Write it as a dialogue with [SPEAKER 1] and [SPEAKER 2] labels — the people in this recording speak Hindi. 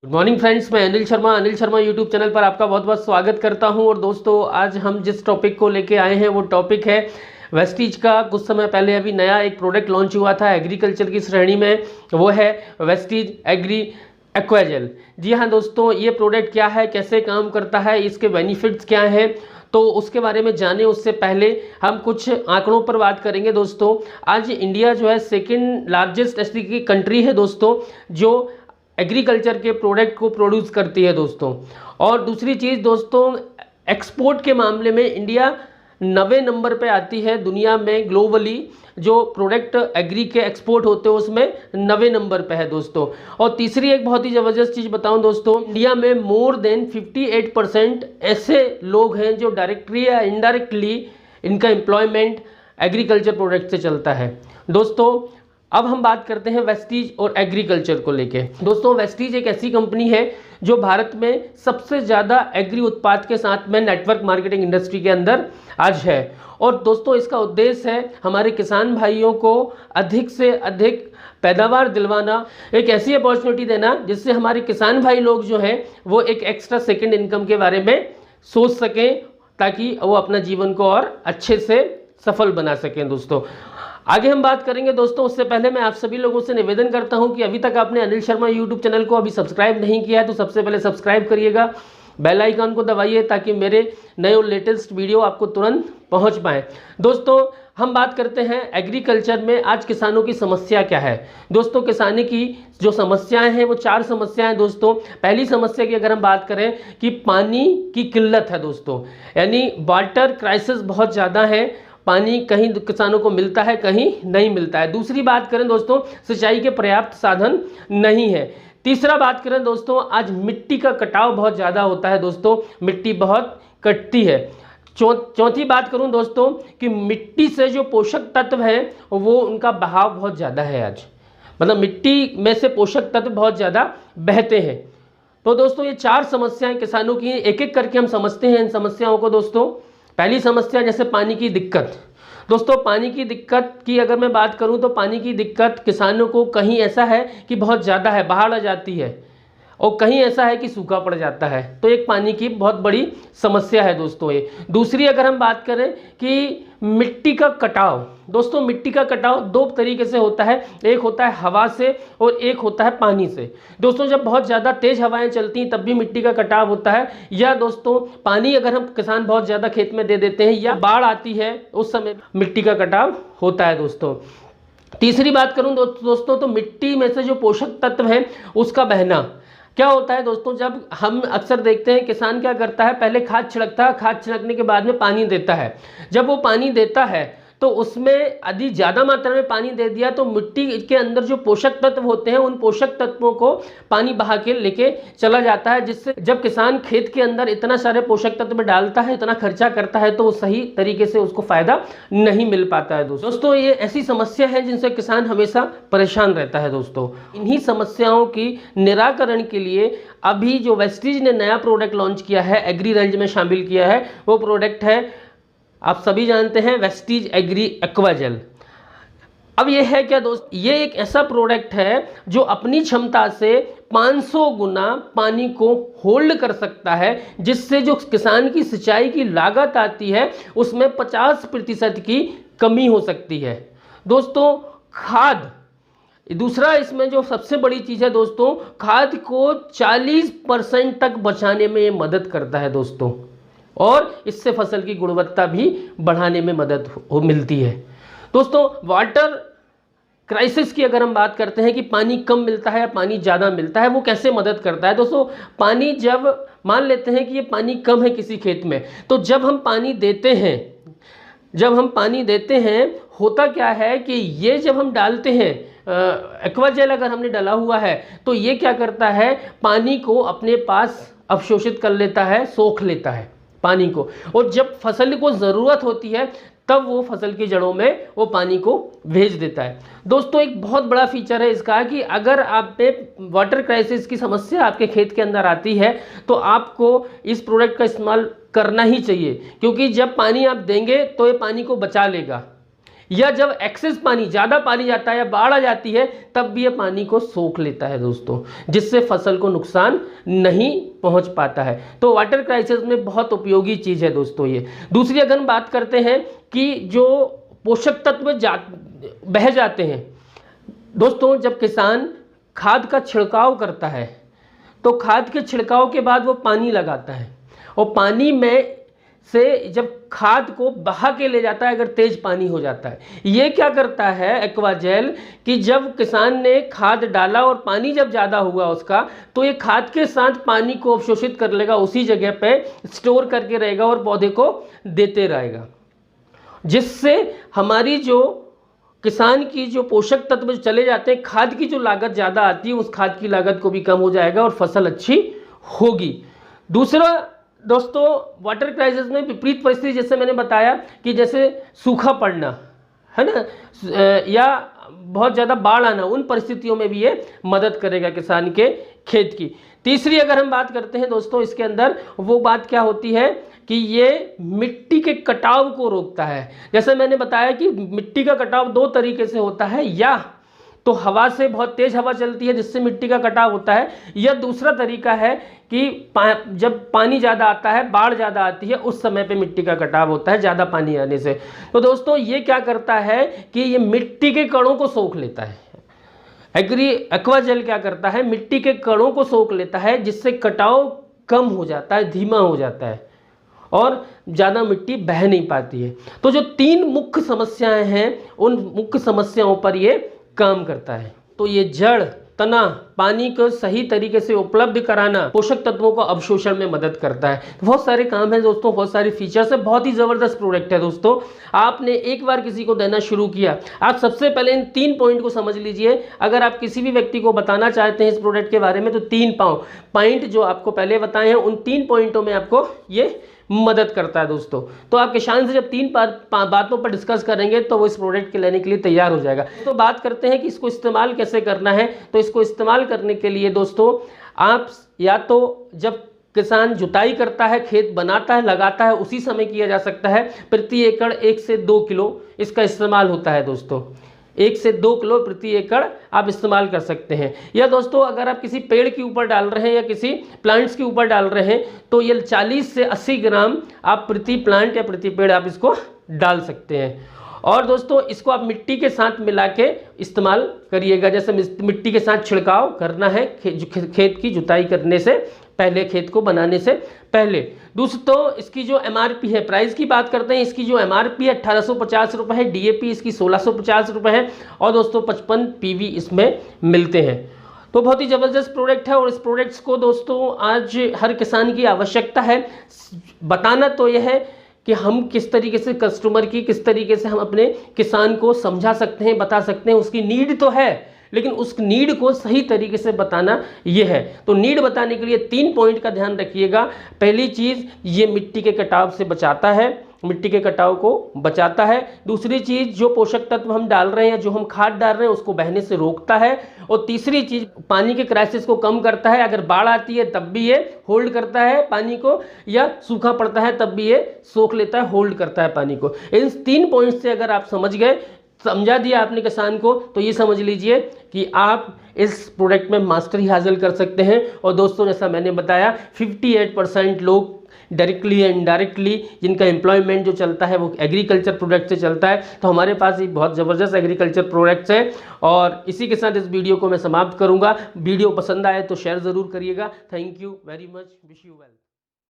[SPEAKER 1] गुड मॉर्निंग फ्रेंड्स, मैं अनिल शर्मा यूट्यूब चैनल पर आपका बहुत बहुत स्वागत करता हूं। और दोस्तों, आज हम जिस टॉपिक को लेके आए हैं वो टॉपिक है वेस्टीज का। कुछ समय पहले अभी नया एक प्रोडक्ट लॉन्च हुआ था एग्रीकल्चर की श्रेणी में, वो है वेस्टीज एग्री एक्वाजेल। जी हाँ दोस्तों, ये प्रोडक्ट क्या है, कैसे काम करता है, इसके बेनिफिट्स क्या हैं, तो उसके बारे में जाने उससे पहले हम कुछ आंकड़ों पर बात करेंगे। दोस्तों, आज इंडिया जो है सेकेंड लार्जेस्ट ऐसी की कंट्री है दोस्तों, जो एग्रीकल्चर के प्रोडक्ट को प्रोड्यूस करती है दोस्तों। और दूसरी चीज़ दोस्तों, एक्सपोर्ट के मामले में इंडिया 90 नंबर पे आती है दुनिया में। ग्लोबली जो प्रोडक्ट एग्री के एक्सपोर्ट होते हैं उसमें 90 नंबर पे है दोस्तों। और तीसरी एक बहुत ही ज़बरदस्त चीज़ बताऊं दोस्तों, इंडिया में मोर देन 58% ऐसे लोग हैं जो डायरेक्टली या इनडायरेक्टली इनका एम्प्लॉयमेंट एग्रीकल्चर प्रोडक्ट से चलता है दोस्तों। अब हम बात करते हैं वेस्टीज और एग्रीकल्चर को लेके। दोस्तों, वेस्टीज एक ऐसी कंपनी है जो भारत में सबसे ज़्यादा एग्री उत्पाद के साथ में नेटवर्क मार्केटिंग इंडस्ट्री के अंदर आज है। और दोस्तों, इसका उद्देश्य है हमारे किसान भाइयों को अधिक से अधिक पैदावार दिलवाना, एक ऐसी अपॉर्चुनिटी देना जिससे हमारे किसान भाई लोग जो हैं वो एक एक्स्ट्रा सेकेंड इनकम के बारे में सोच सकें, ताकि वो अपना जीवन को और अच्छे से सफल बना सकें। दोस्तों, आगे हम बात करेंगे दोस्तों। उससे पहले मैं आप सभी लोगों से निवेदन करता हूं कि अभी तक आपने अनिल शर्मा यूट्यूब चैनल को अभी सब्सक्राइब नहीं किया है तो सबसे पहले सब्सक्राइब करिएगा, बेल आइकन को दबाइए ताकि मेरे नए और लेटेस्ट वीडियो आपको तुरंत पहुंच पाएँ। दोस्तों, हम बात करते हैं एग्रीकल्चर में आज किसानों की समस्या क्या है। दोस्तों, किसानी की जो समस्याएं हैं वो 4 समस्याएं दोस्तों। पहली समस्या की अगर हम बात करें कि पानी की किल्लत है दोस्तों, यानी वाटर क्राइसिस बहुत ज़्यादा है। पानी कहीं किसानों को मिलता है, कहीं नहीं मिलता है। दूसरी बात करें दोस्तों, सिंचाई के पर्याप्त साधन नहीं है। तीसरा बात करें दोस्तों, आज मिट्टी का कटाव बहुत ज़्यादा होता है दोस्तों, मिट्टी बहुत कटती है। चौथी बात करूं दोस्तों कि मिट्टी से जो पोषक तत्व हैं वो उनका बहाव बहुत ज़्यादा है आज, मतलब मिट्टी में से पोषक तत्व बहुत ज़्यादा बहते हैं। तो दोस्तों, ये 4 समस्याएं किसानों की, एक एक करके हम समझते हैं इन समस्याओं को दोस्तों। पहली समस्या जैसे पानी की दिक्कत। दोस्तों, पानी की दिक्कत की अगर मैं बात करूं तो पानी की दिक्कत किसानों को कहीं ऐसा है कि बहुत ज़्यादा है, बाढ़ आ जाती है, और कहीं ऐसा है कि सूखा पड़ जाता है। तो एक पानी की बहुत बड़ी समस्या है दोस्तों ये। दूसरी अगर हम बात करें कि मिट्टी का कटाव। दोस्तों, मिट्टी का कटाव 2 तरीके से होता है, एक होता है हवा से और एक होता है पानी से। दोस्तों, जब बहुत ज़्यादा तेज़ हवाएं चलती हैं तब भी मिट्टी का कटाव होता है, या दोस्तों पानी अगर हम किसान बहुत ज़्यादा खेत में दे देते हैं या बाढ़ आती है उस समय मिट्टी का कटाव होता है दोस्तों। तीसरी बात करूँ दोस्तों तो मिट्टी में से जो पोषक तत्व हैं उसका बहना। क्या होता है दोस्तों, जब हम अक्सर देखते हैं किसान क्या करता है, पहले खाद छिड़कता है, खाद छिड़कने के बाद में पानी देता है। जब वो पानी देता है तो उसमें यदि ज़्यादा मात्रा में पानी दे दिया तो मिट्टी के अंदर जो पोषक तत्व होते हैं उन पोषक तत्वों को पानी बहा के लेके चला जाता है, जिससे जब किसान खेत के अंदर इतना सारे पोषक तत्व डालता है, इतना खर्चा करता है, तो वो सही तरीके से उसको फायदा नहीं मिल पाता है। दोस्तों, ये ऐसी समस्या है जिनसे किसान हमेशा परेशान रहता है दोस्तों। इन्हीं समस्याओं की निराकरण के लिए अभी जो वेस्टीज ने नया प्रोडक्ट लॉन्च किया है, एग्री रेंज में शामिल किया है, वो प्रोडक्ट है, आप सभी जानते हैं, वेस्टीज एग्री एक्वाजेल। अब ये है क्या दोस्त, ये एक ऐसा प्रोडक्ट है जो अपनी क्षमता से 500 गुना पानी को होल्ड कर सकता है, जिससे जो किसान की सिंचाई की लागत आती है उसमें 50% की कमी हो सकती है दोस्तों। खाद, दूसरा इसमें जो सबसे बड़ी चीज़ है दोस्तों, खाद को 40% तक बचाने में ये मदद करता है दोस्तों, और इससे फसल की गुणवत्ता भी बढ़ाने में मदद मिलती है दोस्तों। वाटर क्राइसिस की अगर हम बात करते हैं कि पानी कम मिलता है या पानी ज़्यादा मिलता है, वो कैसे मदद करता है दोस्तों। पानी, जब मान लेते हैं कि ये पानी कम है किसी खेत में, तो जब हम पानी देते हैं होता क्या है कि ये जब हम डालते हैं एक्वाजेल, अगर हमने डाला हुआ है तो ये क्या करता है, पानी को अपने पास अवशोषित कर लेता है, सोख लेता है पानी को, और जब फसल को ज़रूरत होती है तब वो फसल की जड़ों में वो पानी को भेज देता है दोस्तों। एक बहुत बड़ा फीचर है इसका कि अगर आप पे वाटर क्राइसिस की समस्या आपके खेत के अंदर आती है तो आपको इस प्रोडक्ट का इस्तेमाल करना ही चाहिए, क्योंकि जब पानी आप देंगे तो ये पानी को बचा लेगा। या जब एक्सेस पानी, ज़्यादा पानी जाता है या बाढ़ आ जाती है, तब भी ये पानी को सोख लेता है दोस्तों, जिससे फसल को नुकसान नहीं पहुंच पाता है। तो वाटर क्राइसिस में बहुत उपयोगी चीज़ है दोस्तों ये। दूसरी अगर हम बात करते हैं कि जो पोषक तत्व बह जाते हैं दोस्तों, जब किसान खाद का छिड़काव करता है तो खाद के छिड़काव के बाद वो पानी लगाता है, और पानी में से जब खाद को बहा के ले जाता है, अगर तेज पानी हो जाता है, ये क्या करता है एक्वाजेल कि जब किसान ने खाद डाला और पानी जब ज़्यादा हुआ उसका, तो ये खाद के साथ पानी को अवशोषित कर लेगा, उसी जगह पे स्टोर करके रहेगा और पौधे को देते रहेगा, जिससे हमारी जो किसान की जो पोषक तत्व चले जाते हैं, खाद की जो लागत ज़्यादा आती है, उस खाद की लागत को भी कम हो जाएगा और फसल अच्छी होगी। दूसरा दोस्तों, वाटर क्राइसिस में विपरीत परिस्थिति, जैसे मैंने बताया कि जैसे सूखा पड़ना है ना, या बहुत ज़्यादा बाढ़ आना, उन परिस्थितियों में भी ये मदद करेगा किसान के खेत की। तीसरी अगर हम बात करते हैं दोस्तों, इसके अंदर वो बात क्या होती है कि ये मिट्टी के कटाव को रोकता है। जैसे मैंने बताया कि मिट्टी का कटाव दो तरीके से होता है, या तो हवा से बहुत तेज हवा चलती है जिससे मिट्टी का कटाव होता है, या दूसरा तरीका है कि जब पानी ज़्यादा आता है, बाढ़ ज़्यादा आती है, उस समय पे मिट्टी का कटाव होता है ज़्यादा पानी आने से। तो दोस्तों ये क्या करता है कि ये मिट्टी के कणों को सोख लेता है। एक्वाजेल क्या करता है, मिट्टी के कणों को सोख लेता है, जिससे कटाव कम हो जाता है, धीमा हो जाता है और ज़्यादा मिट्टी बह नहीं पाती है। तो जो तीन मुख्य समस्याएं हैं, उन मुख्य समस्याओं पर ये काम करता है। तो ये जड़, तना, पानी को सही तरीके से उपलब्ध कराना, पोषक तत्वों को अवशोषण में मदद करता है। बहुत सारे काम है दोस्तों, बहुत सारे फीचर्स है, बहुत ही ज़बरदस्त प्रोडक्ट है दोस्तों। आपने एक बार किसी को देना शुरू किया, आप सबसे पहले इन 3 पॉइंट को समझ लीजिए। अगर आप किसी भी व्यक्ति को बताना चाहते हैं इस प्रोडक्ट के बारे में, तो 3 पॉइंट जो आपको पहले बताए हैं, उन 3 पॉइंटों में आपको ये मदद करता है दोस्तों। तो आप किसान से जब 3 बातों पर डिस्कस करेंगे तो वो इस प्रोडक्ट के लेने के लिए तैयार हो जाएगा। तो बात करते हैं कि इसको इस्तेमाल कैसे करना है। तो इसको इस्तेमाल करने के लिए दोस्तों, आप या तो जब किसान जुताई करता है, खेत बनाता है, लगाता है, उसी समय किया जा सकता है। प्रति एकड़ 1 से 2 किलो इसका इस्तेमाल होता है दोस्तों। 1 से 2 किलो प्रति एकड़ आप इस्तेमाल कर सकते हैं। या दोस्तों अगर आप किसी पेड़ के ऊपर डाल रहे हैं या किसी प्लांट्स के ऊपर डाल रहे हैं, तो ये 40 से 80 ग्राम आप प्रति प्लांट या प्रति पेड़ आप इसको डाल सकते हैं। और दोस्तों इसको आप मिट्टी के साथ मिला के इस्तेमाल करिएगा। जैसे मिट्टी के साथ छिड़काव करना है खेत की जुताई करने से पहले, खेत को बनाने से पहले। दोस्तों इसकी जो एमआरपी है, प्राइस की बात करते हैं, इसकी जो एमआरपी है 1850 रुपये है, डीएपी इसकी 1650 रुपये है, और दोस्तों 55 पीवी इसमें मिलते हैं। तो बहुत ही ज़बरदस्त प्रोडक्ट है, और इस प्रोडक्ट्स को दोस्तों आज हर किसान की आवश्यकता है। बताना तो यह है कि हम किस तरीके से कस्टमर की, किस तरीके से हम अपने किसान को समझा सकते हैं, बता सकते हैं। उसकी नीड तो है, लेकिन उस नीड को सही तरीके से बताना ये है। तो नीड बताने के लिए 3 पॉइंट का ध्यान रखिएगा। पहली चीज़, ये मिट्टी के कटाव से बचाता है, मिट्टी के कटाव को बचाता है। दूसरी चीज़, जो पोषक तत्व हम डाल रहे हैं, जो हम खाद डाल रहे हैं, उसको बहने से रोकता है। और तीसरी चीज़, पानी के क्राइसिस को कम करता है। अगर बाढ़ आती है तब भी ये होल्ड करता है पानी को, या सूखा पड़ता है तब भी ये सोख लेता है, होल्ड करता है पानी को। इन 3 पॉइंट से अगर आप समझ गए, समझा दिया आपने किसान को, तो ये समझ लीजिए कि आप इस प्रोडक्ट में मास्टरी हासिल कर सकते हैं। और दोस्तों जैसा मैंने बताया, 58% लोग डायरेक्टली एंड इनडायरेक्टली जिनका एम्प्लॉयमेंट जो चलता है वो एग्रीकल्चर प्रोडक्ट से चलता है। तो हमारे पास एक बहुत ज़बरदस्त एग्रीकल्चर प्रोडक्ट्स है। और इसी के साथ इस वीडियो को मैं समाप्त करूंगा। वीडियो पसंद आए तो शेयर ज़रूर करिएगा। Thank you very much, wish you well.